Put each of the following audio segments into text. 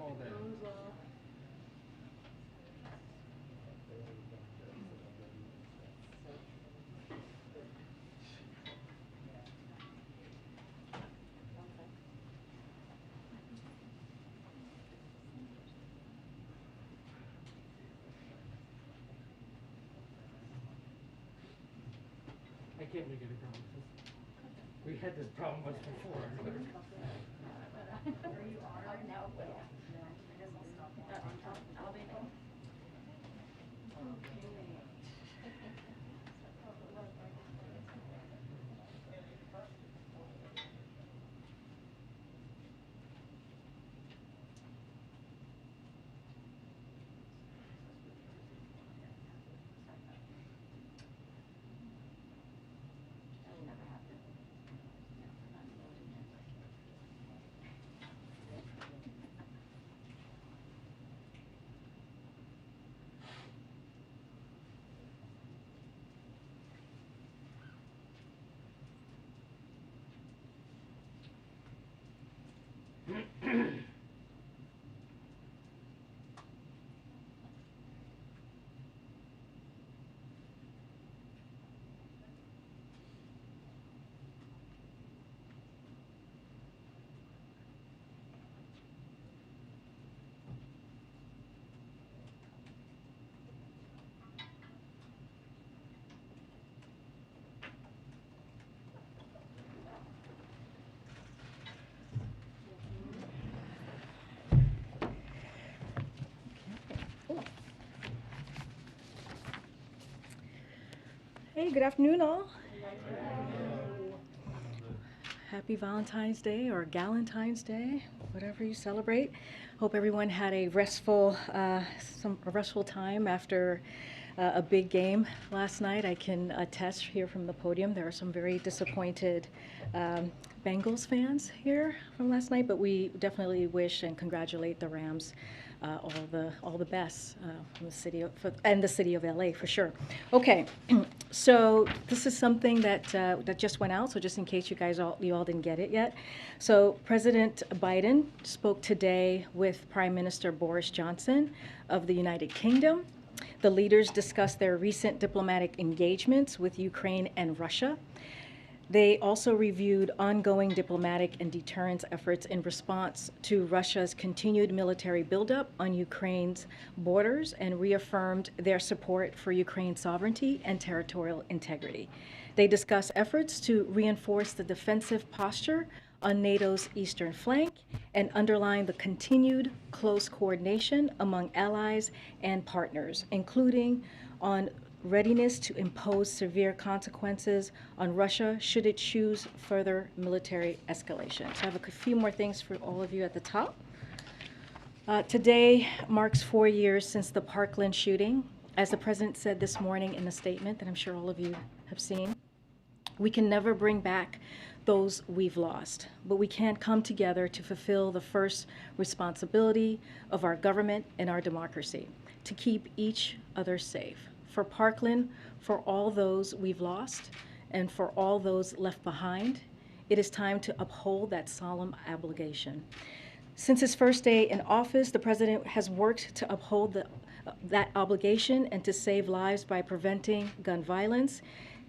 call that? I can't make any promises. We had this problem once before. Hey, good afternoon, all. Happy Valentine's Day or Galentine's Day, whatever you celebrate. Hope everyone had a restful time after a big game last night. I can attest here from the podium there are some very disappointed Bengals fans here from last night, but we definitely wish and congratulate the Rams. All the best from the city and the city of LA for sure. Okay, so this is something that that just went out. So just in case you all didn't get it yet, so President Biden spoke today with Prime Minister Boris Johnson of the United Kingdom. The leaders discussed their recent diplomatic engagements with Ukraine and Russia. They also reviewed ongoing diplomatic and deterrence efforts in response to Russia's continued military buildup on Ukraine's borders and reaffirmed their support for Ukraine's sovereignty and territorial integrity. They discussed efforts to reinforce the defensive posture on NATO's eastern flank and underline the continued close coordination among allies and partners, including on readiness to impose severe consequences on Russia should it choose further military escalation. So I have a few more things for all of you at the top. Today marks 4 years since the Parkland shooting. As the president said this morning in a statement that I'm sure all of you have seen, we can never bring back those we've lost, but we can come together to fulfill the first responsibility of our government and our democracy, to keep each other safe. For Parkland, for all those we've lost, and for all those left behind, it is time to uphold that solemn obligation. Since his first day in office, the president has worked to uphold that obligation and to save lives by preventing gun violence.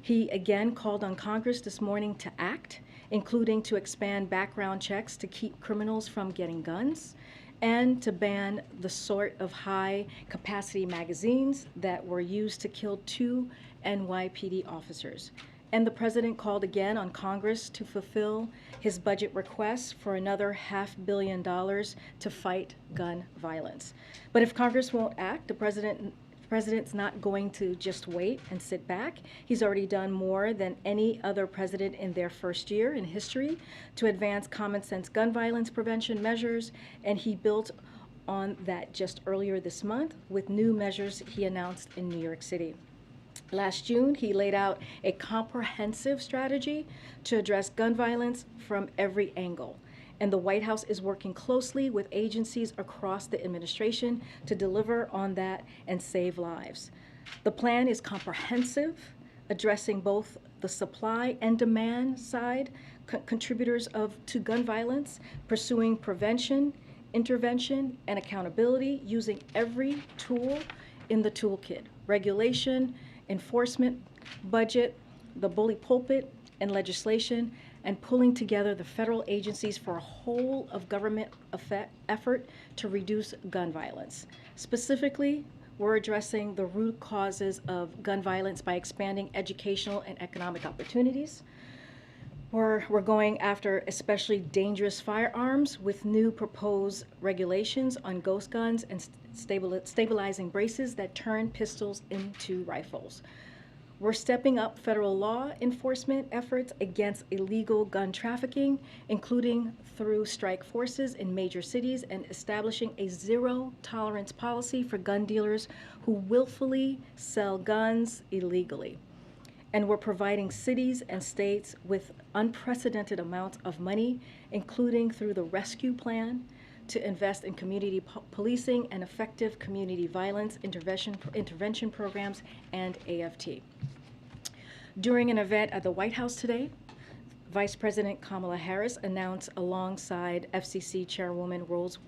He again called on Congress this morning to act, including to expand background checks to keep criminals from getting guns, and to ban the sort of high-capacity magazines that were used to kill 2 NYPD officers. And the president called again on Congress to fulfill his budget request for another $500 million to fight gun violence. But if Congress won't act, the president's not going to just wait and sit back. He's already done more than any other president in their first year in history to advance common sense gun violence prevention measures, and he built on that just earlier this month with new measures he announced in New York City. Last June, he laid out a comprehensive strategy to address gun violence from every angle. And the White House is working closely with agencies across the administration to deliver on that and save lives. The plan is comprehensive, addressing both the supply and demand side contributors to gun violence, pursuing prevention intervention and accountability using every tool in the toolkit: regulation, enforcement, budget, the bully pulpit, and legislation, and pulling together the federal agencies for a whole of government effort to reduce gun violence. Specifically, we're addressing the root causes of gun violence by expanding educational and economic opportunities. We're going after especially dangerous firearms with new proposed regulations on ghost guns and stabilizing braces that turn pistols into rifles. We're stepping up federal law enforcement efforts against illegal gun trafficking, including through strike forces in major cities, and establishing a zero-tolerance policy for gun dealers who willfully sell guns illegally. And we're providing cities and states with unprecedented amounts of money, including through the rescue plan, to invest in community policing and effective community violence intervention programs and AFT. During an event at the White House today, Vice President Kamala Harris announced alongside FCC Chairwoman Rosen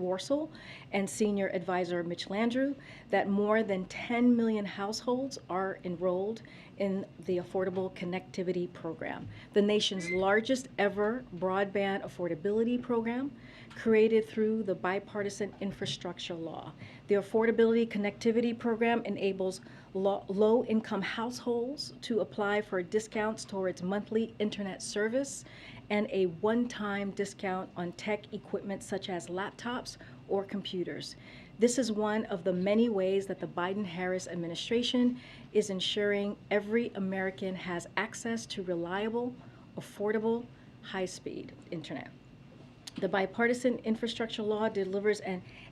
Worcel and Senior Advisor Mitch Landrieu that more than 10 million households are enrolled in the Affordable Connectivity Program, the nation's largest ever broadband affordability program created through the Bipartisan Infrastructure Law. The Affordability Connectivity Program enables low-income households to apply for discounts towards monthly internet service and a one-time discount on tech equipment such as laptops or computers. This is one of the many ways that the Biden-Harris administration is ensuring every American has access to reliable, affordable, high-speed internet. The Bipartisan Infrastructure Law delivers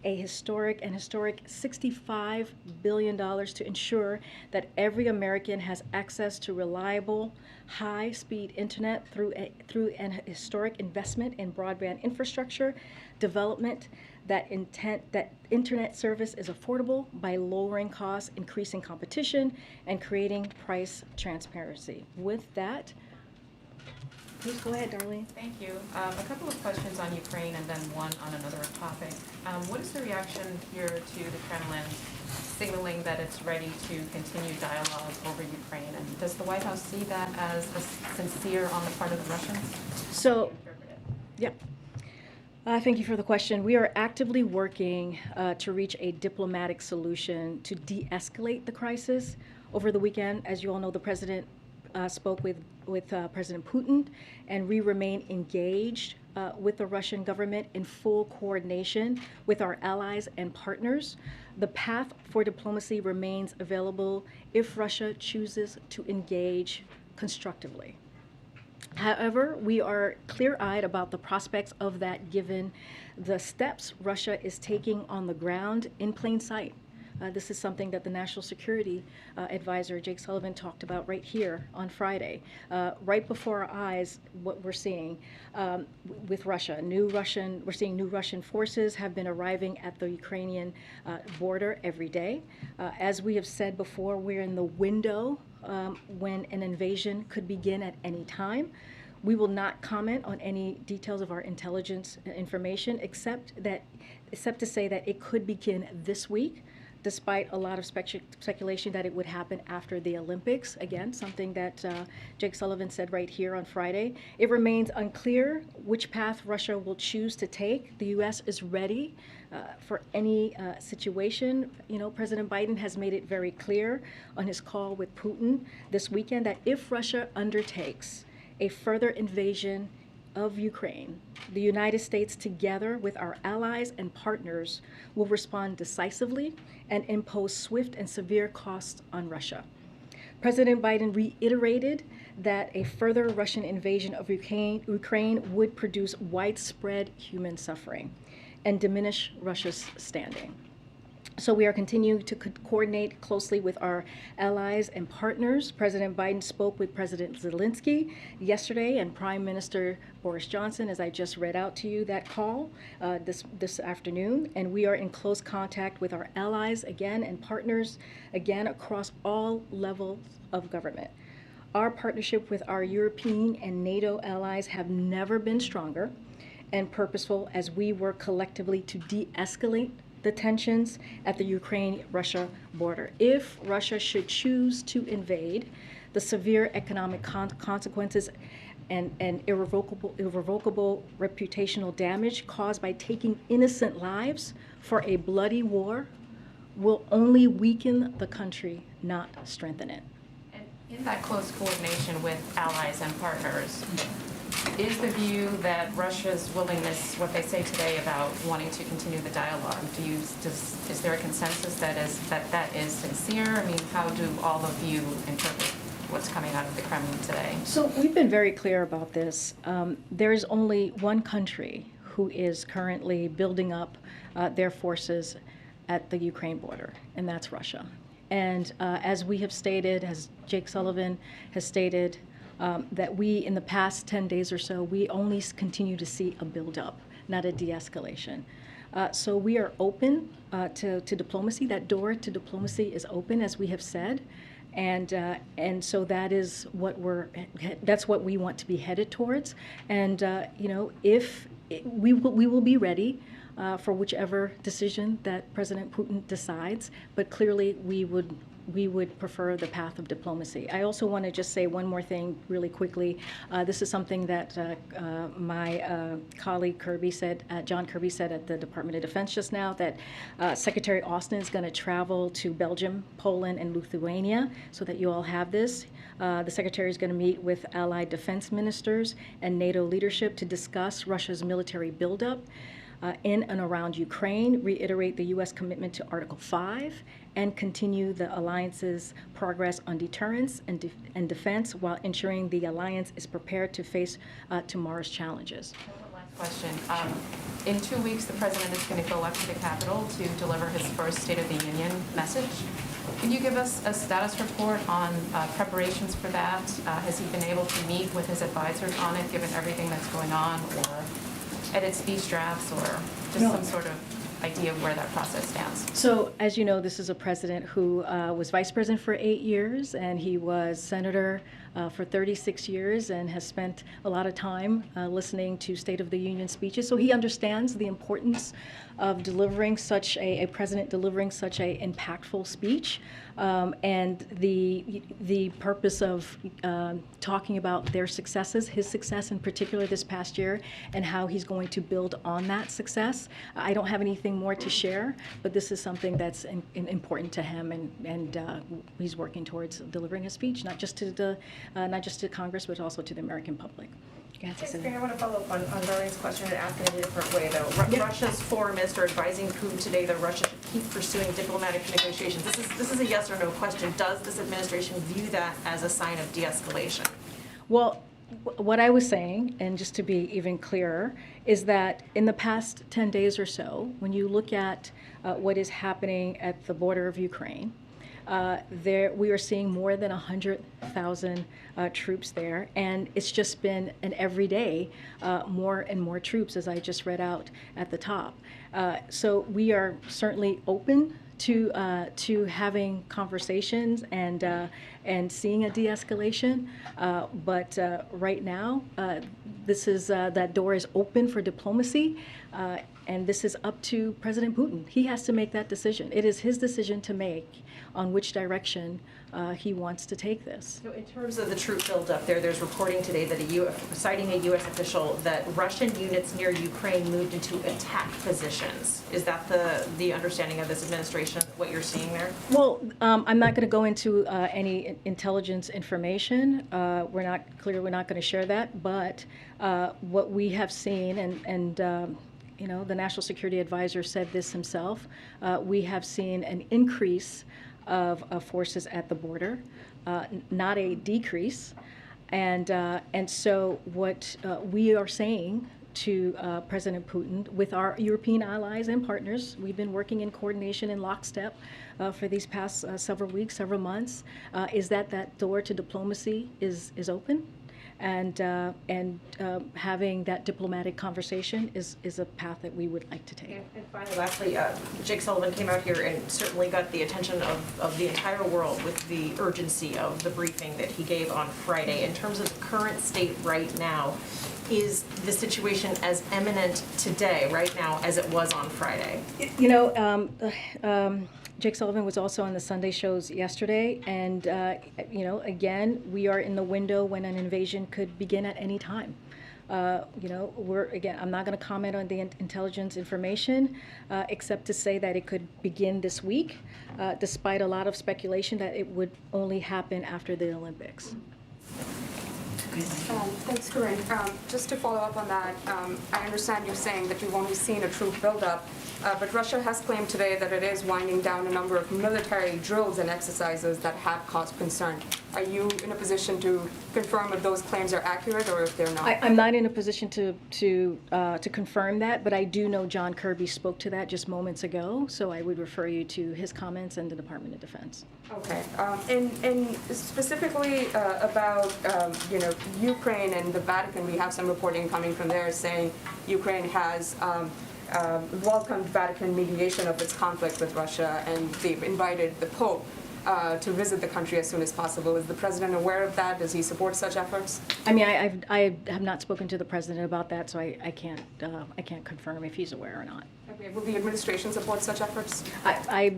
a historic $65 billion to ensure that every American has access to reliable, high-speed internet through an historic investment in broadband infrastructure development. That internet service is affordable by lowering costs, increasing competition, and creating price transparency. With that, please go ahead, Darlene. Thank you. A couple of questions on Ukraine and then one on another topic. What is the reaction here to the Kremlin signaling that it's ready to continue dialogue over Ukraine? And does the White House see that as sincere on the part of the Russians? So, yeah. Thank you for the question. We are actively working to reach a diplomatic solution to de-escalate the crisis. Over the weekend, as you all know, the president spoke with President Putin, and we remain engaged with the Russian government in full coordination with our allies and partners. The path for diplomacy remains available if Russia chooses to engage constructively. However, we are clear-eyed about the prospects of that given the steps Russia is taking on the ground in plain sight. This is something that the National Security Advisor, Jake Sullivan, talked about right here on Friday. Right before our eyes, what we're seeing with Russia. We're seeing new Russian forces have been arriving at the Ukrainian border every day. As we have said before, we're in the window when an invasion could begin at any time. We will not comment on any details of our intelligence information, except to say that it could begin this week, despite a lot of speculation that it would happen after the Olympics. Again, something that Jake Sullivan said right here on Friday. It remains unclear which path Russia will choose to take. The U.S. is ready for any situation. You know, President Biden has made it very clear on his call with Putin this weekend that if Russia undertakes a further invasion of Ukraine, the United States, together with our allies and partners, will respond decisively and impose swift and severe costs on Russia. President Biden reiterated that a further Russian invasion of Ukraine would produce widespread human suffering and diminish Russia's standing. So we are continuing to coordinate closely with our allies and partners. President Biden spoke with President Zielinski yesterday and Prime Minister Boris Johnson, as I just read out to you that call this afternoon. And we are in close contact with our allies again and partners again across all levels of government. Our partnership with our European and NATO allies have never been stronger, and purposeful as we work collectively to de-escalate the tensions at the Ukraine-Russia border. If Russia should choose to invade, the severe economic consequences and irrevocable reputational damage caused by taking innocent lives for a bloody war will only weaken the country, not strengthen it. And in that close coordination with allies and partners, is the view that Russia's willingness, what they say today about wanting to continue the dialogue, is there a consensus that is sincere? I mean, how do all of you interpret what's coming out of the Kremlin today? So we've been very clear about this. There is only one country who is currently building up their forces at the Ukraine border, and that's Russia. And as we have stated, as Jake Sullivan has stated, that we, in the past 10 days or so, we only continue to see a buildup, not a de-escalation. So we are open to diplomacy. That door to diplomacy is open, as we have said. And so that is what that's what we want to be headed towards. And if we will be ready for whichever decision that President Putin decides, but clearly we would prefer the path of diplomacy. I also want to just say one more thing really quickly. This is something that my colleague John Kirby said at the Department of Defense just now, that Secretary Austin is going to travel to Belgium, Poland, and Lithuania, so that you all have this. The Secretary is going to meet with allied defense ministers and NATO leadership to discuss Russia's military buildup in and around Ukraine, reiterate the U.S. commitment to Article 5, and continue the alliance's progress on deterrence and defense while ensuring the alliance is prepared to face tomorrow's challenges. One last question. In 2 weeks, the president is going to go up to the Capitol to deliver his first State of the Union message. Can you give us a status report on preparations for that? Has he been able to meet with his advisors on it, given everything that's going on, or edit speech drafts, or just some sort of idea of where that process stands? So, as you know, this is a president who was vice president for 8 years, and he was senator for 36 years, and has spent a lot of time listening to State of the Union speeches. So he understands the importance of delivering such a president delivering such a impactful speech, and the purpose of talking about their successes, his success in particular this past year, and how he's going to build on that success. I don't have anything more to share, but this is something that's important to him, and he's working towards delivering a speech, not just to Congress, but also to the American public. Yes, Karine, I want to follow up on Darlene's question and ask it in a different way, though. Russia's foreign minister advising Putin today that Russia should keep pursuing diplomatic negotiations. This is a yes or no question. Does this administration view that as a sign of de-escalation? Well, what I was saying, and just to be even clearer, is that in the past 10 days or so, when you look at what is happening at the border of Ukraine, we are seeing more than 100,000 troops there, and it's just been an everyday more and more troops, as I just read out at the top. So we are certainly open to having conversations and seeing a de-escalation, but right now that door is open for diplomacy. And this is up to President Putin. He has to make that decision. It is his decision to make on which direction he wants to take this. So in terms of the troop buildup there's reporting today that citing a U.S. official that Russian units near Ukraine moved into attack positions. Is that the understanding of this administration, what you're seeing there? Well, I'm not going to go into any intelligence information. We're not going to share that. But what we have seen, and the National Security Advisor said this himself, we have seen an increase of forces at the border, not a decrease. And so what we are saying to President Putin with our European allies and partners, we've been working in coordination in lockstep for these past several weeks, several months, is that door to diplomacy is open. And having that diplomatic conversation is a path that we would like to take. And finally, lastly, Jake Sullivan came out here and certainly got the attention of the entire world with the urgency of the briefing that he gave on Friday. In terms of the current state right now, is the situation as imminent today, right now, as it was on Friday? You know, Jake Sullivan was also on the Sunday shows yesterday, and, you know, again, we are in the window when an invasion could begin at any time. You know, I'm not going to comment on the intelligence information, except to say that it could begin this week, despite a lot of speculation that it would only happen after the Olympics. Thanks, Karine. Just to follow up on that, I understand you're saying that you've only seen a troop buildup, but Russia has claimed today that it is winding down a number of military drills and exercises that have caused concern. Are you in a position to confirm if those claims are accurate or if they're not? I'm not in a position to confirm that, but I do know John Kirby spoke to that just moments ago, so I would refer you to his comments and the Department of Defense. Okay, and specifically about you know, Ukraine and the Vatican, we have some reporting coming from there saying Ukraine has welcomed Vatican mediation of its conflict with Russia, and they've invited the Pope to visit the country as soon as possible. Is the president aware of that? Does he support such efforts? I mean, I have not spoken to the president about that, so I can't confirm if he's aware or not. Okay, will the administration support such efforts?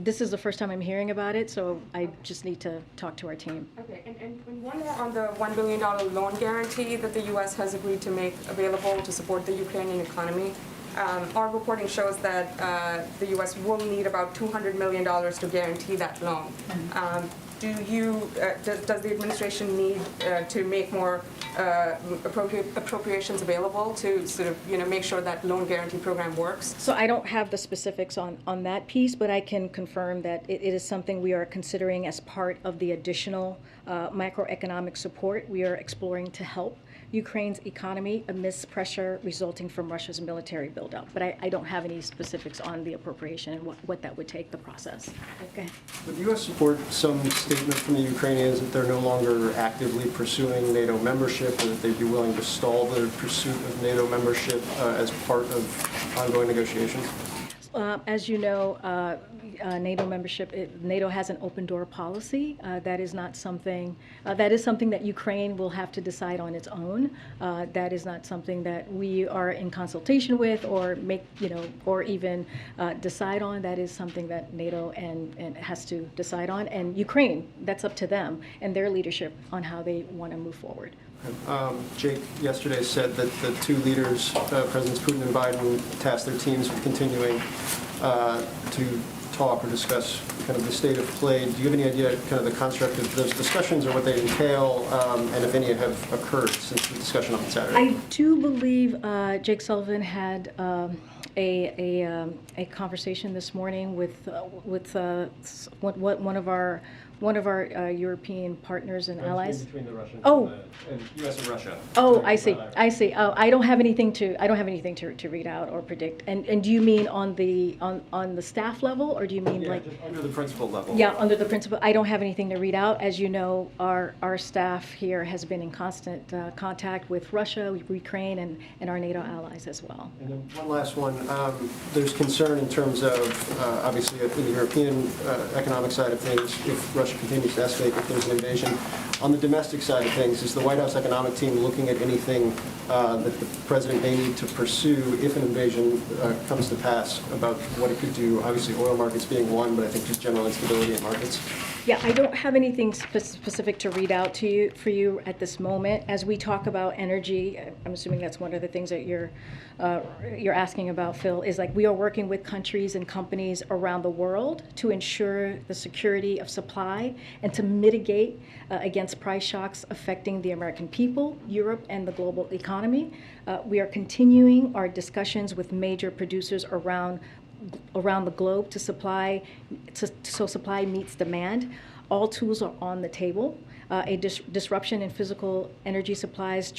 This is the first time I'm hearing about it, so I just need to talk to our team. Okay, and one more on the $1 billion loan guarantee that the U.S. has agreed to make available to support the Ukrainian economy. Our reporting shows that the U.S. will need about $200 million to guarantee that loan. Does the administration need to make more appropriations available to sort of, you know, make sure that loan guarantee program works? So I don't have the specifics on that piece, but I can confirm that it is something we are considering as part of the additional macroeconomic support we are exploring to help Ukraine's economy amidst pressure resulting from Russia's military buildup. But I don't have any specifics on the appropriation and what that would take, the process. Okay. Would the U.S. support some statement from the Ukrainians that they're no longer actively pursuing NATO membership, or that they'd be willing to stall the pursuit of NATO membership as part of ongoing negotiations? As you know, NATO membership, NATO has an open door policy. That is not something, that is something that Ukraine will have to decide on its own. That is not something that we are in consultation with or make, you know, or even decide on. That is something that NATO and has to decide on. And Ukraine, that's up to them and their leadership on how they want to move forward. Jake yesterday said that the two leaders, Presidents Putin and Biden, tasked their teams with continuing to talk or discuss kind of the state of play. Do you have any idea kind of the construct of those discussions or what they entail, and if any have occurred since the discussion on Saturday? I do believe Jake Sullivan had a conversation this morning with one of our European partners and allies. Between the Russians and U.S. and Russia. Oh, I see. Oh, I don't have anything to read out or predict. And do you mean on the staff level, or do you mean like? Just under the principal level. Yeah, under the principal. I don't have anything to read out. As you know, our staff here has been in constant contact with Russia, Ukraine, and our NATO allies as well. And then one last one. There's concern in terms of, obviously, in the European economic side of things, if Russia continues to escalate, if there's an invasion. On the domestic side of things, is the White House economic team looking at anything that the president may need to pursue if an invasion comes to pass about what it could do? Obviously, oil markets being one, but I think just general instability in markets. Yeah, I don't have anything specific to read out for you at this moment. As we talk about energy, I'm assuming that's one of the things that you're asking about, Phil, is like we are working with countries and companies around the world to ensure the security of supply and to mitigate against price shocks affecting the American people, Europe, and the global economy. We are continuing our discussions with major producers around the globe so supply meets demand. All tools are on the table. A disruption in physical energy supplies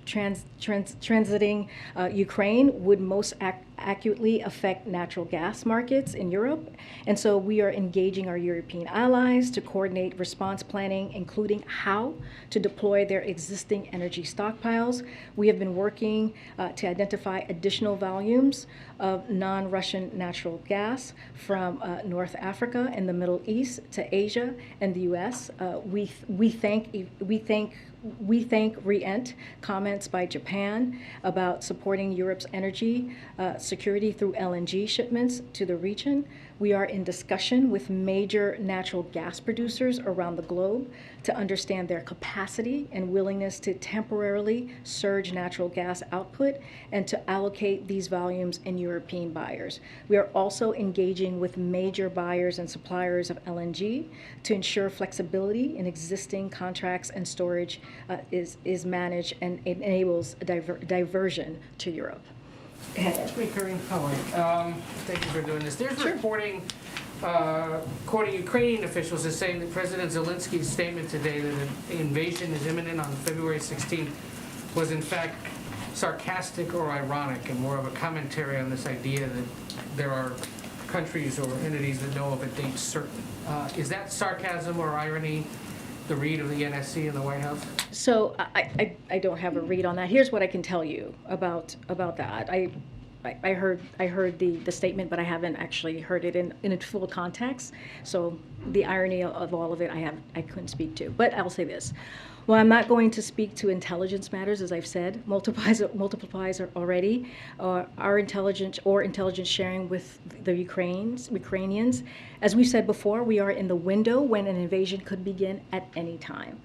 transiting Ukraine would most accurately affect natural gas markets in Europe. And so we are engaging our European allies to coordinate response planning, including how to deploy their existing energy stockpiles. We have been working to identify additional volumes of non-Russian natural gas from North Africa and the Middle East to Asia and the U.S. We think We thank re-ent comments by Japan about supporting Europe's energy security through LNG shipments to the region. We are in discussion with major natural gas producers around the globe to understand their capacity and willingness to temporarily surge natural gas output and to allocate these volumes in European buyers. We are also engaging with major buyers and suppliers of LNG to ensure flexibility in existing contracts and storage is managed and enables diversion to Europe. Excuse me, Karine. Thank you for doing this. There's Sure. reporting, quoting Ukrainian officials, is saying that President Zielinski's statement today that the invasion is imminent on February 16th was in fact sarcastic or ironic and more of a commentary on this idea that there are countries or entities that know of a date certain. Is that sarcasm or irony, the read of the NSC in the White House? So I don't have a read on that. Here's what I can tell you about that. I heard the statement, but I haven't actually heard it in its full context. So the irony of all of it, I couldn't speak to. But I'll say this. Well, I'm not going to speak to intelligence matters, as I've said, multiplies already. Our intelligence sharing with the Ukrainians. As we said before, we are in the window when an invasion could begin at any time.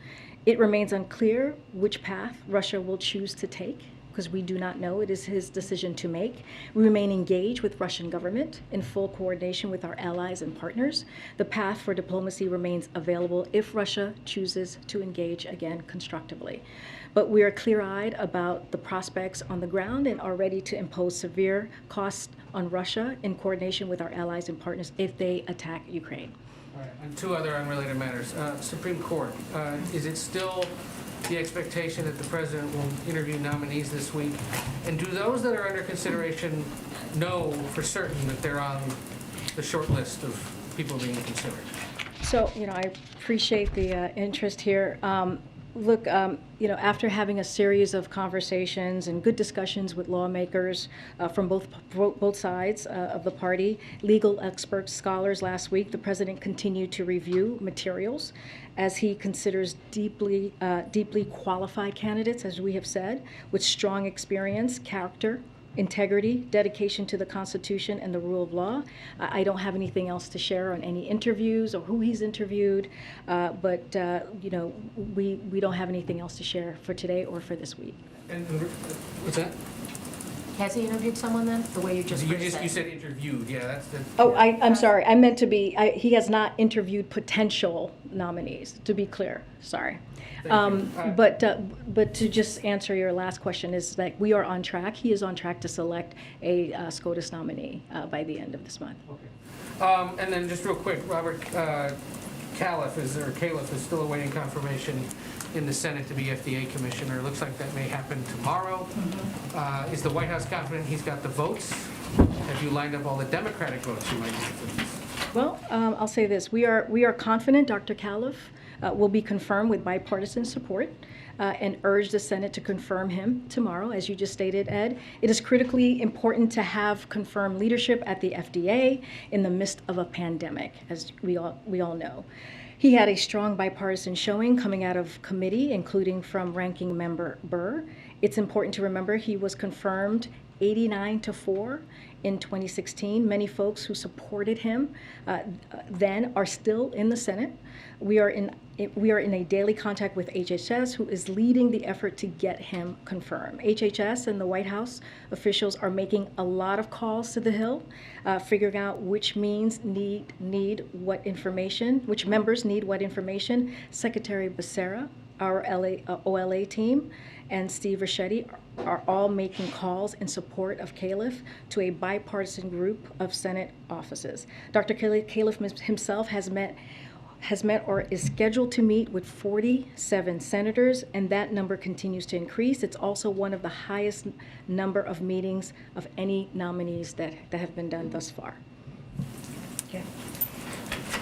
It remains unclear which path Russia will choose to take, because we do not know. It is his decision to make. We remain engaged with Russian government in full coordination with our allies and partners. The path for diplomacy remains available if Russia chooses to engage again constructively. But we are clear-eyed about the prospects on the ground and are ready to impose severe costs on Russia in coordination with our allies and partners if they attack Ukraine. All right, and two other unrelated matters. Supreme Court, is it still the expectation that the president will interview nominees this week? And do those that are under consideration know for certain that they're on the short list of people being considered? So, I appreciate the interest here. Look, after having a series of conversations and good discussions with lawmakers from both sides of the party, legal experts, scholars last week, the president continued to review materials as he considers deeply qualified candidates, as we have said, with strong experience, character, integrity, dedication to the Constitution and the rule of law. I don't have anything else to share on any interviews or who he's interviewed, but we don't have anything else to share for today or for this week. And what's that? Has he interviewed someone then, the way you just phrased You said interviewed, yeah, that's the. Oh, I'm sorry. I meant to be. He has not interviewed potential nominees. To be clear, sorry. But to just answer your last question is that we are on track. He is on track to select a SCOTUS nominee by the end of this month. Okay. And then just real quick, Robert Califf is still awaiting confirmation in the Senate to be FDA commissioner. It looks like that may happen tomorrow. Mm-hmm. Is the White House confident he's got the votes? Have you lined up all the Democratic votes you might need for this? Well, I'll say this. We are confident Dr. Califf will be confirmed with bipartisan support and urge the Senate to confirm him tomorrow, as you just stated, Ed. It is critically important to have confirmed leadership at the FDA in the midst of a pandemic, as we all know. He had a strong bipartisan showing coming out of committee, including from Ranking Member Burr. It's important to remember he was confirmed 89-4 in 2016. Many folks who supported him then are still in the Senate. We are in a daily contact with HHS, who is leading the effort to get him confirmed. HHS and the White House officials are making a lot of calls to the Hill, figuring out which members need what information. Secretary Becerra, our OLA team, and Steve Ricchetti are all making calls in support of Califf to a bipartisan group of Senate offices. Dr. Califf himself has met or is scheduled to meet with 47 senators, and that number continues to increase. It's also one of the highest number of meetings of any nominees that have been done thus far. Okay.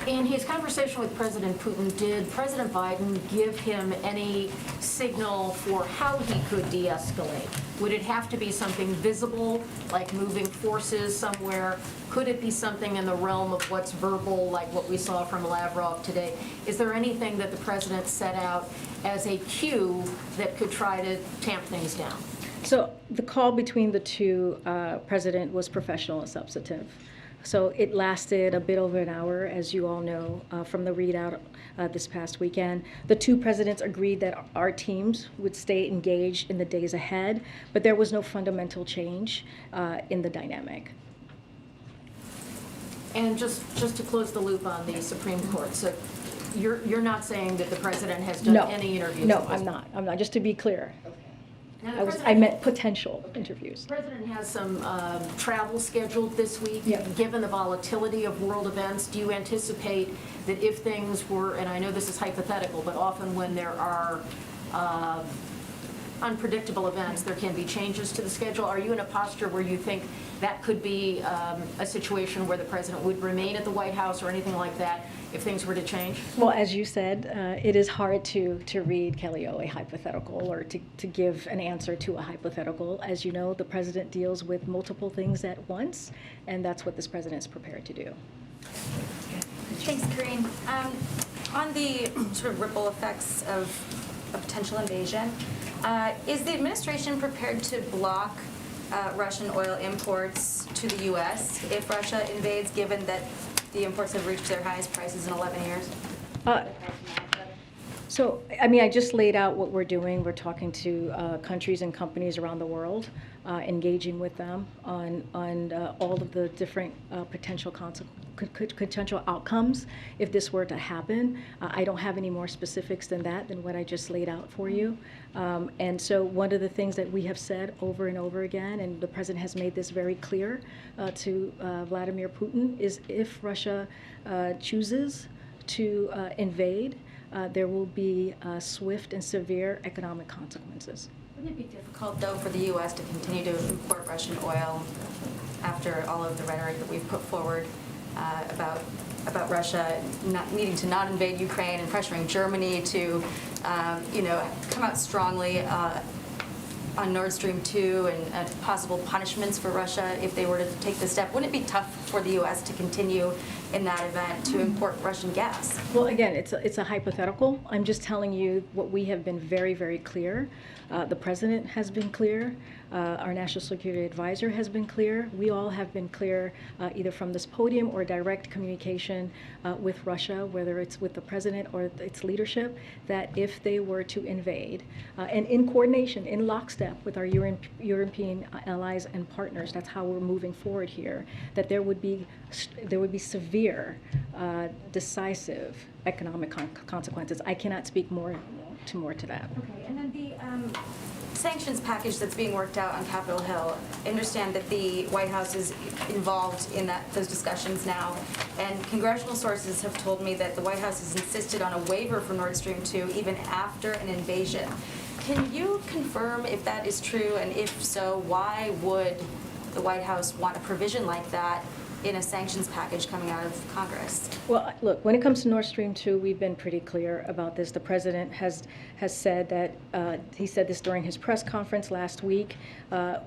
In his conversation with President Putin, did President Biden give him any signal for how he could de-escalate? Would it have to be something visible, like moving forces somewhere? Could it be something in the realm of what's verbal, like what we saw from Lavrov today? Is there anything that the president set out as a cue that could try to tamp things down? So the call between the two president was professional and substantive. So it lasted a bit over an hour, as you all know, from the readout this past weekend. The two presidents agreed that our teams would stay engaged in the days ahead, but there was no fundamental change in the dynamic. And just to close the loop on the Supreme Court, so you're not saying that the president has done No. any interviews? No, with this? I'm not, just to be clear. Now, I the I meant potential interviews. The president has some travel scheduled this week. Yep. Given the volatility of world events, do you anticipate that if things were, and I know this is hypothetical, but often when there are unpredictable events, there can be changes to the schedule. Are you in a posture where you think that could be a situation where the president would remain at the White House or anything like that if things were to change? Well, as you said, it is hard to read, Kelly O, a hypothetical or to give an answer to a hypothetical. As you know, the president deals with multiple things at once, and that's what this president is prepared to do. Thanks, Karine. On the sort of ripple effects of a potential invasion, is the administration prepared to block Russian oil imports to the U.S. if Russia invades, given that the imports have reached their highest prices in 11 years? So, I mean, I just laid out what we're doing. We're talking to countries and companies around the world, engaging with them on all of the different potential outcomes if this were to happen. I don't have any more specifics than what I just laid out for you. And so one of the things that we have said over and over again, and the president has made this very clear to Vladimir Putin, is if Russia chooses to invade, there will be swift and severe economic consequences. Wouldn't it be difficult, though, for the U.S. to continue to import Russian oil after all of the rhetoric that we've put forward about Russia not needing to not invade Ukraine and pressuring Germany to, come out strongly on Nord Stream 2 and possible punishments for Russia if they were to take this step? Wouldn't it be tough for the U.S. to continue in that event to import Russian gas? Well, again, it's a hypothetical. I'm just telling you what we have been very, very clear. The president has been clear. Our national security advisor has been clear. We all have been clear, either from this podium or direct communication with Russia, whether it's with the president or its leadership, that if they were to invade, and in coordination, in lockstep with our European allies and partners, that's how we're moving forward here, that there would be severe, decisive economic consequences. I cannot speak more to that. Okay, and then the sanctions package that's being worked out on Capitol Hill, I understand that the White House is involved in those discussions now, and congressional sources have told me that the White House has insisted on a waiver for Nord Stream 2 even after an invasion. Can you confirm if that is true, and if so, why would the White House want a provision like that in a sanctions package coming out of Congress? Well, look, when it comes to Nord Stream 2, we've been pretty clear about this. The president has said that, he said this during his press conference last week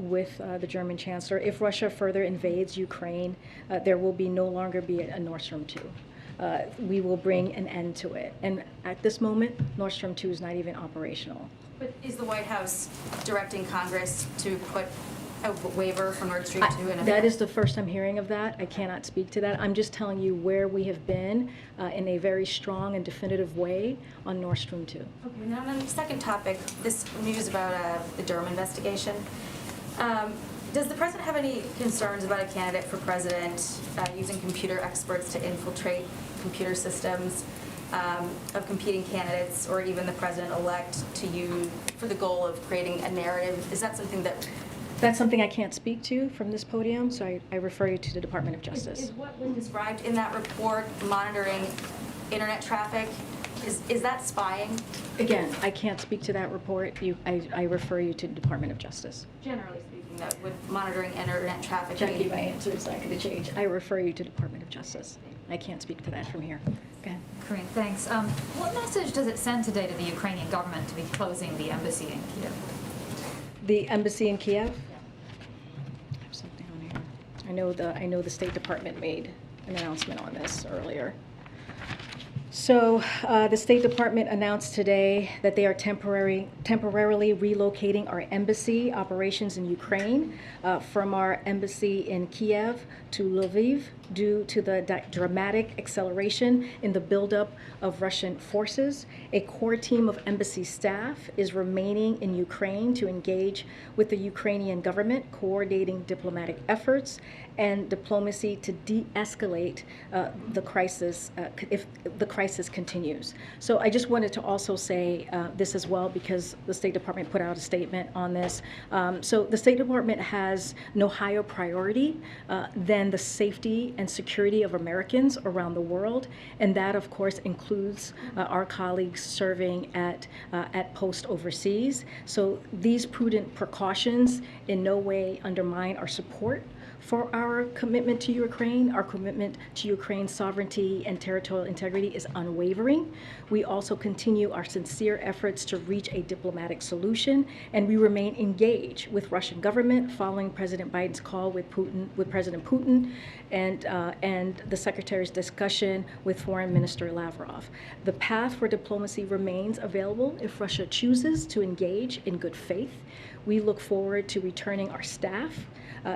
with the German chancellor, if Russia further invades Ukraine, there will no longer be a Nord Stream 2. We will bring an end to it. And at this moment, Nord Stream 2 is not even operational. But is the White House directing Congress to put a waiver for Nord Stream 2 in effect? That is the first I'm hearing of that. I cannot speak to that. I'm just telling you where we have been in a very strong and definitive way on Nord Stream 2. Okay, now on the second topic, this news about the Durham investigation. Does the president have any concerns about a candidate for president using computer experts to infiltrate computer systems of competing candidates, or even the president-elect to use for the goal of creating a narrative? Is that something that... That's something I can't speak to from this podium, so I refer you to the Department of Justice. Is what was described in that report monitoring internet traffic? Is that spying? Again, I can't speak to that report. I refer you to the Department of Justice. Generally speaking. monitoring internet traffic. Jackie, my answer is not going to change. I refer you to Department of Justice. I can't speak to that from here. Go ahead. Karine, thanks. What message does it send today to the Ukrainian government to be closing the embassy in Kiev? The embassy in Kiev? I have something on here. I know the State Department made an announcement on this earlier. So the State Department announced today that they are temporarily relocating our embassy operations in Ukraine from our embassy in Kiev to Lviv due to the dramatic acceleration in the buildup of Russian forces. A core team of embassy staff is remaining in Ukraine to engage with the Ukrainian government, coordinating diplomatic efforts and diplomacy to de-escalate the crisis if the crisis continues. So I just wanted to also say this as well, because the State Department put out a statement on this. So the State Department has no higher priority than the safety and security of Americans around the world, and that of course includes our colleagues serving at post overseas. So these prudent precautions in no way undermine our support for our commitment to Ukraine. Our commitment to Ukraine's sovereignty and territorial integrity is unwavering. We also continue our sincere efforts to reach a diplomatic solution, and we remain engaged with Russian government following President Biden's call with President Putin and the Secretary's discussion with Foreign Minister Lavrov. The path for diplomacy remains available if Russia chooses to engage in good faith. We look forward to returning our staff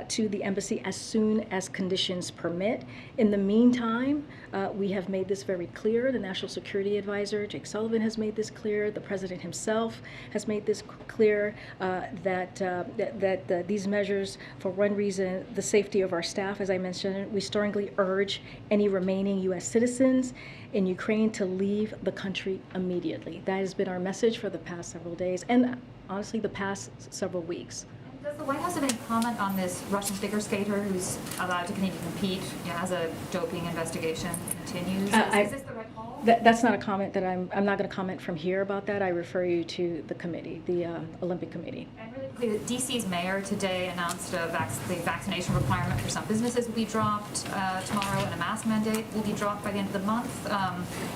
to the embassy as soon as conditions permit. In the meantime, we have made this very clear. The National Security Advisor, Jake Sullivan, has made this clear. The President himself has made this clear that these measures, for one reason, the safety of our staff, as I mentioned, we strongly urge any remaining U.S. citizens in Ukraine to leave the country immediately. That has been our message for the past several days, and honestly, the past several weeks. Does the White House have any comment on this Russian figure skater who's allowed to continue to compete as a doping investigation continues? Is this the right call? That's not a comment that I'm not going to comment from here about that. I refer you to the committee, the Olympic Committee. And really quickly, DC's mayor today announced the vaccination requirement for some businesses will be dropped tomorrow, and a mask mandate will be dropped by the end of the month.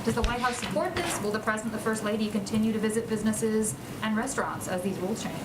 Does the White House support this? Will the President, the First Lady, continue to visit businesses and restaurants as these rules change?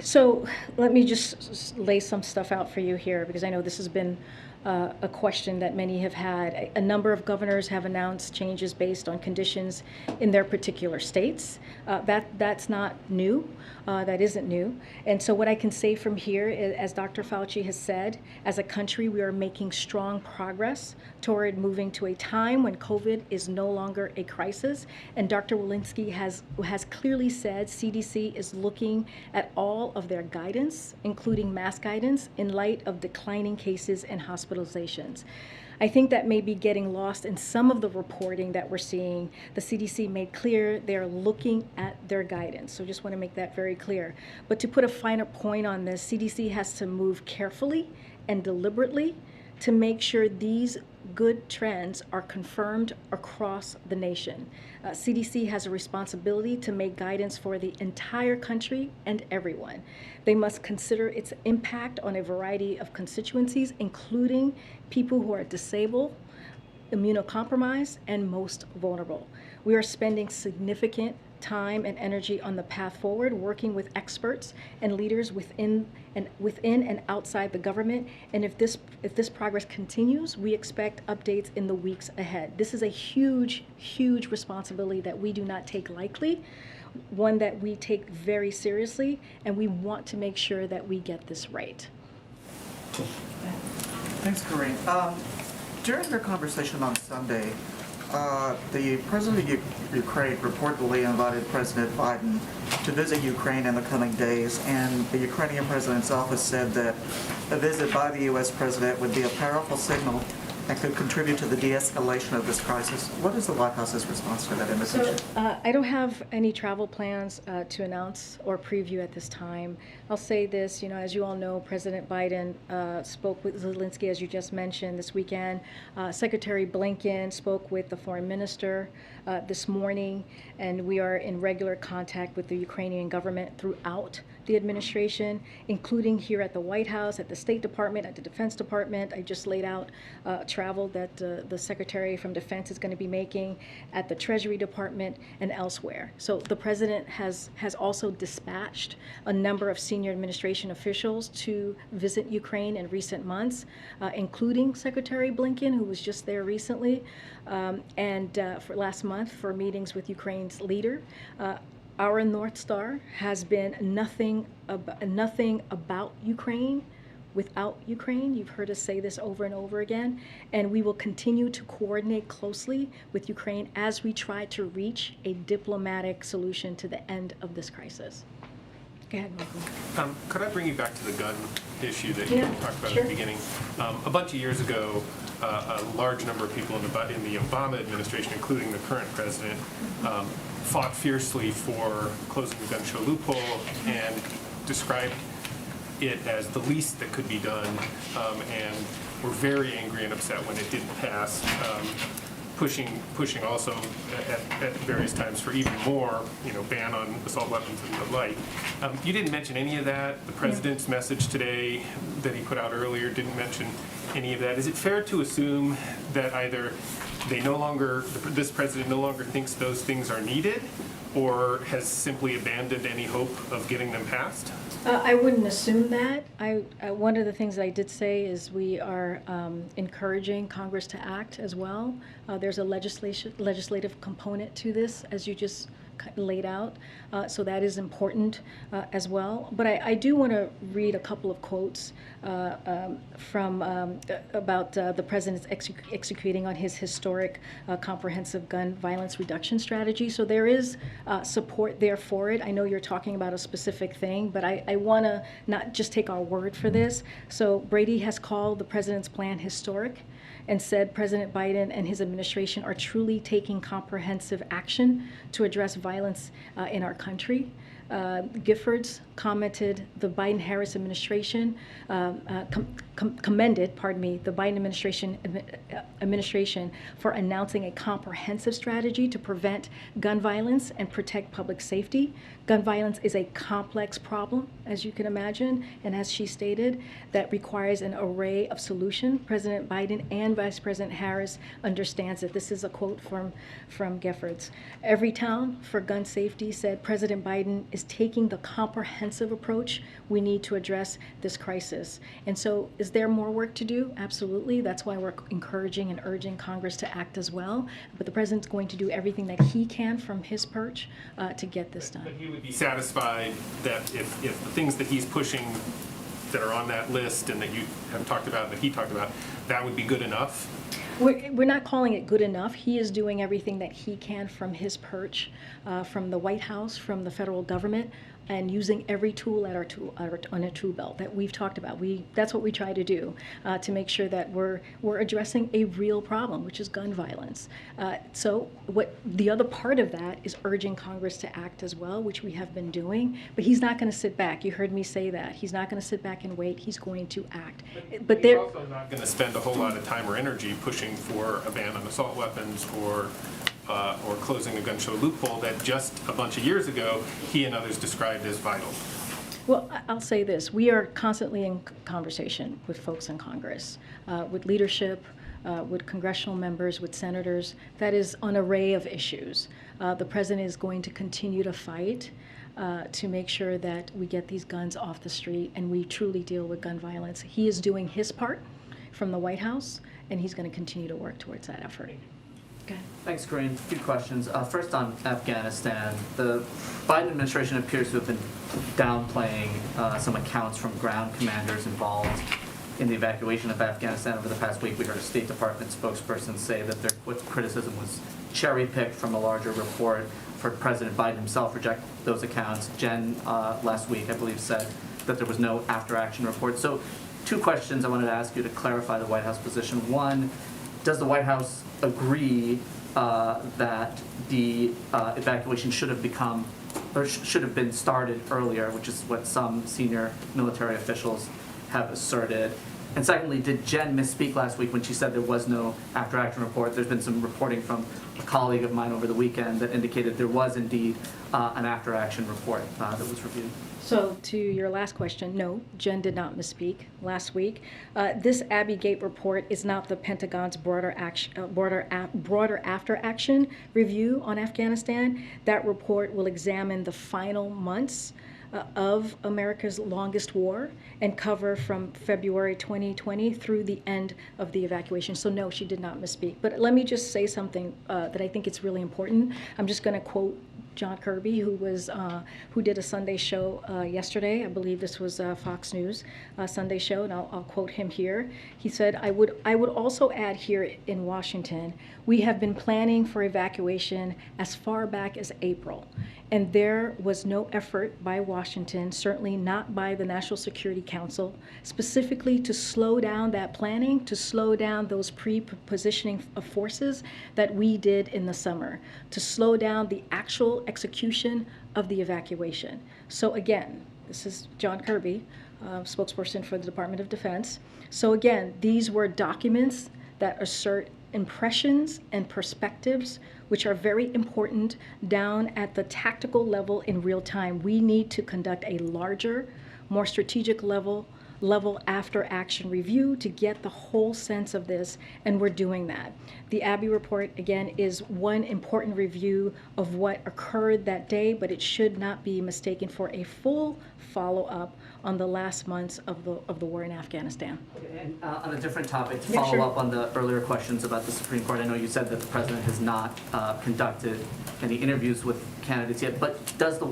So let me just lay some stuff out for you here, because I know this has been a question that many have had. A number of governors have announced changes based on conditions in their particular states. That's not new. That isn't new. And so what I can say from here is, as Dr. Fauci has said, as a country, we are making strong progress toward moving to a time when COVID is no longer a crisis. And Dr. Zielinski has clearly said CDC is looking at all of their guidance, including mask guidance, in light of declining cases and hospitalizations. I think that may be getting lost in some of the reporting that we're seeing. The CDC made clear they're looking at their guidance. So just want to make that very clear. But to put a finer point on this, CDC has to move carefully and deliberately to make sure these good trends are confirmed across the nation. CDC has a responsibility to make guidance for the entire country and everyone. They must consider its impact on a variety of constituencies, including people who are disabled, immunocompromised, and most vulnerable. We are spending significant time and energy on the path forward, working with experts and leaders within and outside the government. And if this progress continues, we expect updates in the weeks ahead. This is a huge, huge responsibility that we do not take lightly, one that we take very seriously, and we want to make sure that we get this right. Thanks, Karine. During your conversation on Sunday, the president of Ukraine reportedly invited President Biden to visit Ukraine in the coming days, and the Ukrainian president's office said that a visit by the U.S. president would be a powerful signal and could contribute to the de-escalation of this crisis. What is the White House's response to that invitation? So I don't have any travel plans to announce or preview at this time. I'll say this, as you all know, President Biden spoke with Zielinski, as you just mentioned, this weekend. Secretary Blinken spoke with the foreign minister this morning, and we are in regular contact with the Ukrainian government throughout the the administration, including here at the White House, at the State Department, at the Defense Department. I just laid out travel that the Secretary from Defense is going to be making at the Treasury Department and elsewhere. So the President has also dispatched a number of senior administration officials to visit Ukraine in recent months, including Secretary Blinken, who was just there recently, and for last month for meetings with Ukraine's leader. Our North Star has been nothing about Ukraine without Ukraine. You've heard us say this over and over again, and we will continue to coordinate closely with Ukraine as we try to reach a diplomatic solution to the end of this crisis. Go ahead, Michael. Could I bring you back to the gun issue that you talked about at the beginning? A bunch of years ago, a large number of people in the Obama administration, including the current president, fought fiercely for closing the gun show loophole and described it as the least that could be done, and were very angry and upset when it didn't pass, pushing also at various times for even more, ban on assault weapons and the like. You didn't mention any of that. The president's message today that he put out earlier didn't mention any of that. Is it fair to assume that either this president no longer thinks those things are needed, or has simply abandoned any hope of getting them passed? I wouldn't assume that. One of the things that I did say is we are encouraging Congress to act as well. There's a legislative component to this, as you just laid out, so that is important as well. But I do want to read a couple of quotes from about the president's executing on his historic comprehensive gun violence reduction strategy. So there is support there for it. I know you're talking about a specific thing, but I want to not just take our word for this. So Brady has called the president's plan historic and said President Biden and his administration are truly taking comprehensive action to address violence in our country. Giffords commented the Biden-Harris administration commended the Biden administration for announcing a comprehensive strategy to prevent gun violence and protect public safety. Gun violence is a complex problem, as you can imagine, and as she stated, that requires an array of solutions. President Biden and Vice President Harris understands that. This is a quote from Giffords. Every town for gun safety, said President Biden, is taking the comprehensive approach we need to address this crisis. And so is there more work to do? Absolutely. That's why we're encouraging and urging Congress to act as well. But the president's going to do everything that he can from his perch to get this done. But he would be satisfied that if the things that he's pushing that are on that list and that you have talked about, that he talked about, that would be good enough? We're not calling it good enough. He is doing everything that he can from his perch, from the White House, from the federal government, and using every tool at on a tool belt that we've talked about. That's what we try to do to make sure that we're addressing a real problem, which is gun violence. So what the other part of that is urging Congress to act as well, which we have been doing. But he's not going to sit back. You heard me say that. He's not going to sit back and wait. He's going to act. But he's also not going to spend a whole lot of time or energy pushing for a ban on assault weapons or closing the gun show loophole that just a bunch of years ago he and others described as vital. Well, I'll say this. We are constantly in conversation with folks in Congress, with leadership, with congressional members, with senators. That is an array of issues. The president is going to continue to fight to make sure that we get these guns off the street and we truly deal with gun violence. He is doing his part from the White House, and he's going to continue to work towards that effort. Thanks, Karine. A few questions. First on Afghanistan. The Biden administration appears to have been downplaying some accounts from ground commanders involved in the evacuation of Afghanistan over the past week. We heard a State Department spokesperson say that their criticism was cherry-picked from a larger report. For President Biden himself reject those accounts. Jen, last week, I believe, said that there was no after-action report. So 2 questions I wanted to ask you to clarify the White House position. One, does the White House agree that the evacuation should have been started earlier, which is what some senior military officials have asserted? And secondly, did Jen misspeak last week when she said there was no after-action report? There's been some reporting from a colleague of mine over the weekend that indicated there was indeed an after-action report that was reviewed. So to your last question, no, Jen did not misspeak last week. This Abbey Gate report is not the Pentagon's broader after-action review on Afghanistan. That report will examine the final months of America's longest war and cover from February 2020 through the end of the evacuation. So no, she did not misspeak. But let me just say something that I think it's really important. I'm just going to quote John Kirby, who did a Sunday show yesterday. I believe this was Fox News Sunday show, and I'll quote him here. He said, I would also add here in Washington, we have been planning for evacuation as far back as April. And there was no effort by Washington, certainly not by the National Security Council, specifically to slow down that planning, to slow down those pre-positioning of forces that we did in the summer, to slow down the actual execution of the evacuation. So again, this is John Kirby, spokesperson for the Department of Defense. So again, these were documents that assert impressions and perspectives, which are very important down at the tactical level in real time. We need to conduct a larger, more strategic level after action review to get the whole sense of this, and we're doing that. The Abbey report, again, is one important review of what occurred that day, but it should not be mistaken for a full follow-up on the last months of the war in Afghanistan. And on a different topic, to Yeah, follow sure. up on the earlier questions about the Supreme Court, I know you said that the president has not conducted any interviews with candidates yet, but will the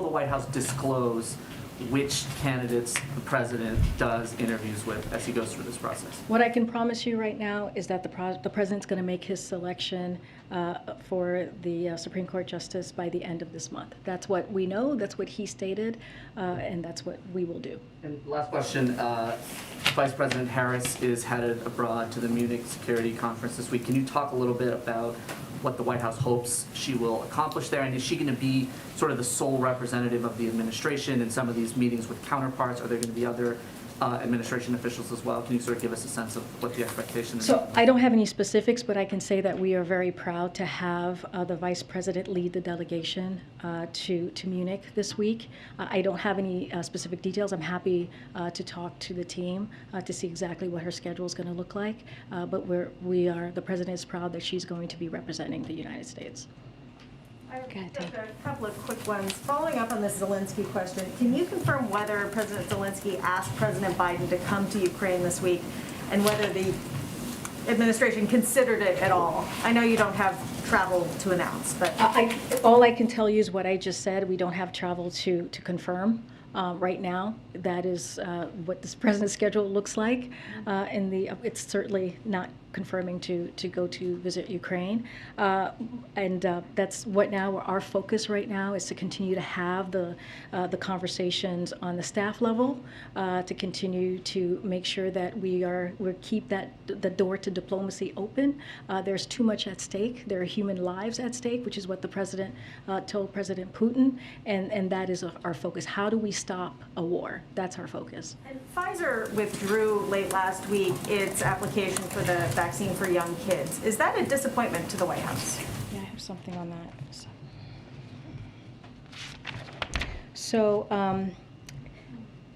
White House disclose which candidates the president does interviews with as he goes through this process? What I can promise you right now is that the president's going to make his selection for the Supreme Court justice by the end of this month. That's what we know, that's what he stated, and that's what we will do. And last question, Vice President Harris is headed abroad to the Munich Security Conference this week. Can you talk a little bit about what the White House hopes she will accomplish there? And is she going to be sort of the sole representative of the administration in some of these meetings with counterparts? Are there going to be other administration officials as well? Can you sort of give us a sense of what the expectation is? So I don't have any specifics, but I can say that we are very proud to have the Vice President lead the delegation to Munich this week. I don't have any specific details. I'm happy to talk to the team to see exactly what her schedule is going to look like. But the President is proud that she's going to be representing the United States. I have Go ahead, just Tam. a couple of quick ones. Following up on this Zielinski question, can you confirm whether President Zielinski asked President Biden to come to Ukraine this week and whether the administration considered it at all? I know you don't have travel to announce, but All I can tell you is what I just said. We don't have travel to confirm right now. That is what this president's schedule looks like. It's certainly not confirming to go to visit Ukraine. That's what now our focus right now is to continue to have the conversations on the staff level, to continue to make sure that we keep the door to diplomacy open. There's too much at stake. There are human lives at stake, which is what the president told President Putin, and that is our focus. How do we stop a war? That's our focus. And Pfizer withdrew late last week its application for the vaccine for young kids. Is that a disappointment to the White House? Yeah, I have something on that. So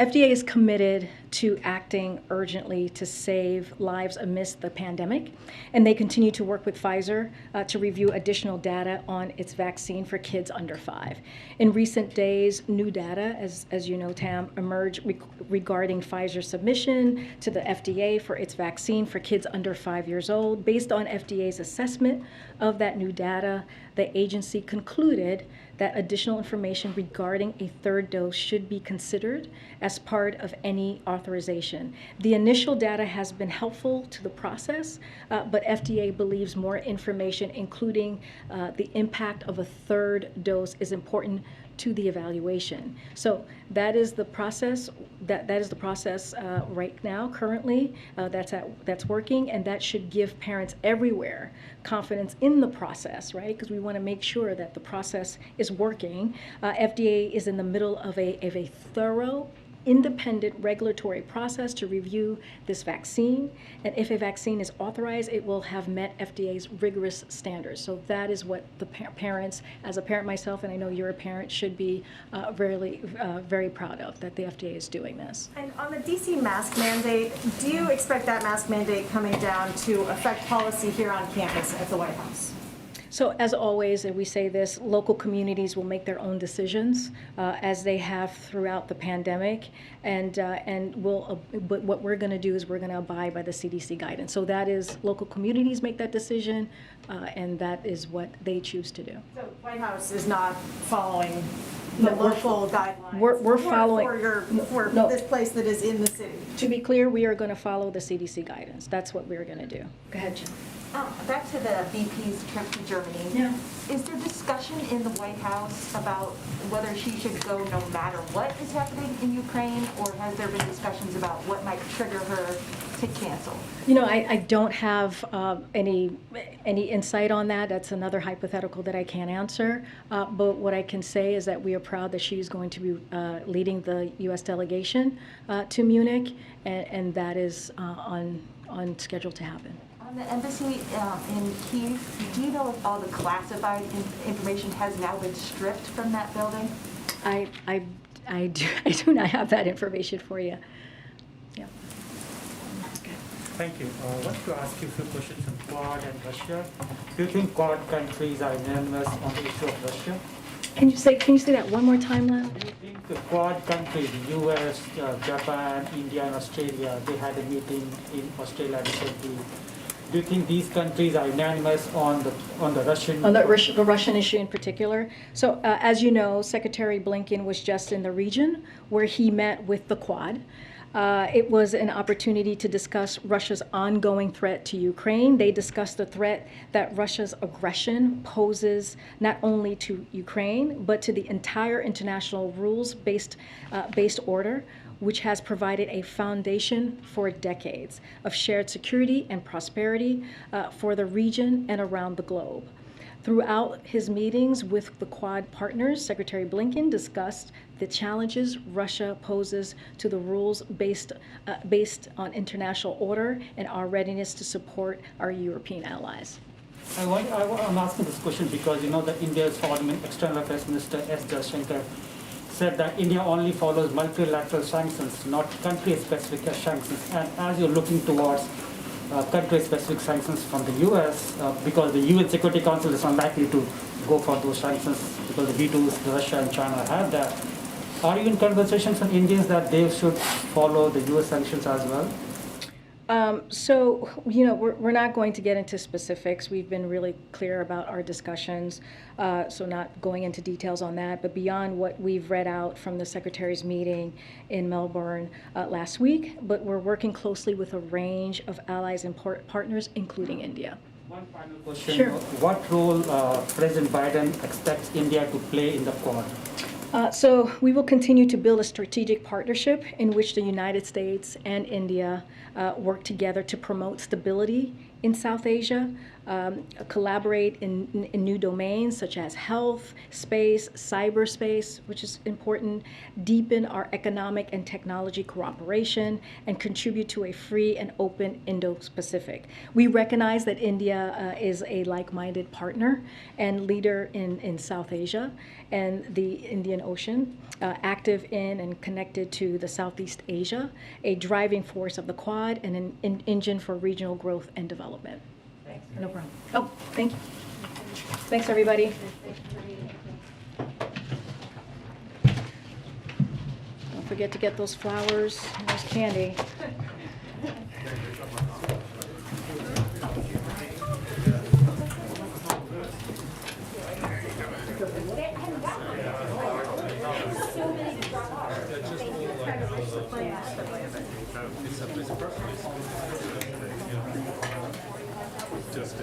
FDA is committed to acting urgently to save lives amidst the pandemic, and they continue to work with Pfizer to review additional data on its vaccine for kids under 5. In recent days, new data, as you know, Tam, emerged regarding Pfizer's submission to the FDA for its vaccine for kids under 5 years old. Based on FDA's assessment of that new data, the agency concluded that additional information regarding a third dose should be considered as part of any authorization. The initial data has been helpful to the process, but FDA believes more information, including the impact of a third dose, is important to the evaluation. So that is the process. That is the process right now, currently. That's working, and that should give parents everywhere confidence in the process, right? Because we want to make sure that the process is working. FDA is in the middle of a thorough independent regulatory process to review this vaccine. And if a vaccine is authorized, it will have met FDA's rigorous standards. So that is what the parents, as a parent myself, and I know you're a parent, should be very proud of, that the FDA is doing this. And on the DC mask mandate, do you expect that mask mandate coming down to affect policy here on campus at the White House? So as always, and we say this, local communities will make their own decisions as they have throughout the pandemic, and but what we're going to do is we're going to abide by the CDC guidance. So that is, local communities make that decision, and that is what they choose to do. So White House is not following the local guidelines? We're following. For No. this place that is in the city? To be clear, we are going to follow the CDC guidance. That's what we're going to do. Go ahead, Jim. Back to the VP's trip to Germany. Yeah. Is there discussion in the White House about whether she should go no matter what is happening in Ukraine, or has there been discussions about what might trigger her to cancel? You know, I don't have any insight on that. That's another hypothetical that I can't answer. But what I can say is that we are proud that she's going to be leading the U.S. delegation to Munich, and that is on schedule to happen. On the embassy in Kyiv, do you know if all the classified information has now been stripped from that building? I do not have that information for you. Yeah. Thank you. I want to ask you a few questions on Quad and Russia. Do you think Quad countries are unanimous on the issue of Russia? Can you say that one more time, Len? Do you think the Quad countries, the US, Japan, India, and Australia, they had a meeting in Australia recently. Do you think these countries are unanimous on the Russian? On the Russian issue in particular. So, as you know, Secretary Blinken was just in the region where he met with the Quad. It was an opportunity to discuss Russia's ongoing threat to Ukraine. They discussed the threat that Russia's aggression poses not only to Ukraine, but to the entire international rules-based order, which has provided a foundation for decades of shared security and prosperity for the region and around the globe. Throughout his meetings with the Quad partners, Secretary Blinken discussed the challenges Russia poses to the rules based on international order and our readiness to support our European allies. I'm asking this question because you know that India's foreign external affairs minister S. Jaishankar said that India only follows multilateral sanctions, not country-specific sanctions. And as you're looking towards country-specific sanctions from the U.S., because the UN Security Council is unlikely to go for those sanctions because the vetoes Russia and China have that. Are you in conversations with Indians that they should follow the U.S. sanctions as well? So, you know, we're not going to get into specifics. We've been really clear about our discussions, so not going into details on that. But beyond what we've read out from the Secretary's meeting in Melbourne last week, but we're working closely with a range of allies and partners, including India. One final question. Sure. What role President Biden expects India to play in the Quad? So we will continue to build a strategic partnership in which the United States and India work together to promote stability in South Asia, collaborate in new domains such as health, space, cyberspace, which is important, deepen our economic and technology cooperation, and contribute to a free and open Indo-Pacific. We recognize that India is a like-minded partner and leader in South Asia and the Indian Ocean, active in and connected to the Southeast Asia, a driving force of the Quad and an engine for regional growth and development. Thanks. No problem. Oh, thank you. Thanks, everybody. Don't forget to get those flowers and those candy. Just